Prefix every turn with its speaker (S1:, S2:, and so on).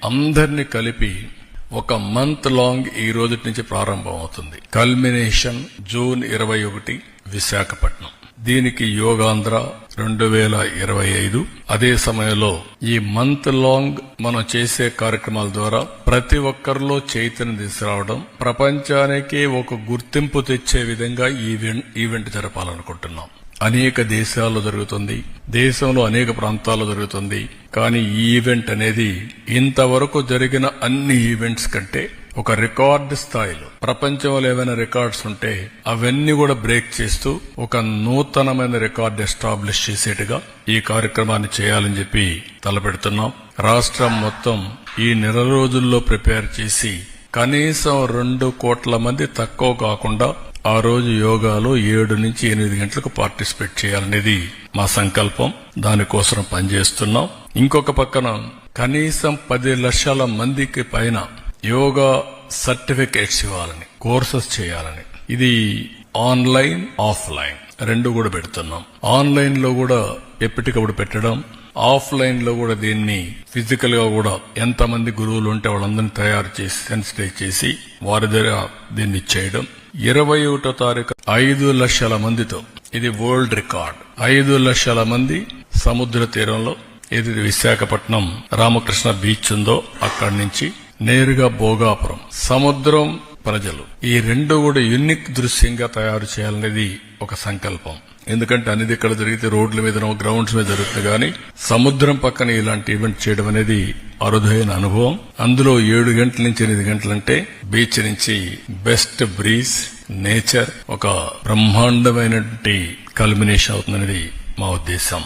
S1: అందరినీ కలిపి ఒక మంత్ లాంగ్ ఈ రోజు నుంచి ప్రారంభం అవుతుంది. Culmination June 21 Visakhapatnam. దీనికి యోగాంధ్ర 2025. అదే సమయంలో ఈ మంత్ లాంగ్ మనం చేసే కార్యక్రమాల ద్వారా ప్రతి ఒక్కరిలో చైతన్యం తీసుకురావడం, ప్రపంచానికి ఒక గుర్తింపు తెచ్చే విధంగా ఈవెంట్ జరపాలనుకుంటున్నాం. అనేక దేశాల్లో జరుగుతుంది, దేశంలో అనేక ప్రాంతాల్లో జరుగుతుంది. కానీ ఈ ఈవెంట్ అనేది ఇంతవరకు జరిగిన అన్ని ఈవెంట్స్ కంటే ఒక రికార్డు స్థాయిలో, ప్రపంచంలో ఏవైనా రికార్డ్స్ ఉంటే అవన్నీ కూడా బ్రేక్ చేస్తూ ఒక నూతనమైన రికార్డు ఎస్టాబ్లిష్ చేసేట్టుగా ఈ కార్యక్రమాన్ని చేయాలని చెప్పి తలపెడుతున్నాం. రాష్ట్రం మొత్తం ఈ నెల రోజుల్లో ప్రిపేర్ చేసి కనీసం 2 కోట్ల మంది తక్కువ కాకుండా ఆ రోజు యోగాలో 7 నుంచి 8 గంటలకు పార్టిసిపేట్ చేయాలనేది మా సంకల్పం. దానికోసం పనిచేస్తున్నాం. ఇంకొక పక్కన కనీసం 10 లక్షల మందికి పైన యోగా సర్టిఫికేట్స్ ఇవ్వాలని, కోర్సెస్ చేయాలని. ఇది ఆన్లైన్, ఆఫ్లైన్ 2 కూడా పెడుతున్నాం. ఆన్లైన్ లో కూడా ఎప్పటికప్పుడు పెట్టడం, ఆఫ్లైన్ లో కూడా దీన్ని ఫిజికల్ గా కూడా ఎంతమంది గురువులు ఉంటే వాళ్ళందరినీ తయారు చేసి సెన్సిటైజ్ చేసి వారి దగ్గర దీన్ని చేయడం. 21వ తారీఖు 5 లక్షల మందితో, ఇది వరల్డ్ రికార్డ్. 5 లక్షల మంది సముద్ర తీరంలో, ఇది విశాఖపట్నం రామకృష్ణ బీచ్ ఉందో అక్కడి నుంచి నేరుగా భోగాపురం, సముద్రం ప్రజలు, ఈ 2 కూడా యూనిక్ దృశ్యంగా తయారు చేయాలనేది ఒక సంకల్పం. ఎందుకంటే అనేది ఇక్కడ జరిగితే రోడ్ల మీద, గ్రౌండ్స్ మీద జరుగుతుంది. కానీ సముద్రం పక్కన ఇలాంటి ఈవెంట్ చేయడం అనేది అరుదైన అనుభవం. అందులో 7 గంటల నుంచి 8 గంటలంటే బీచ్ నుంచి బెస్ట్ బ్రీజ్, నేచర్, ఒక బ్రహ్మాండమైనటువంటి కల్మినేషన్ అవుతుందనేది మా ఉద్దేశం.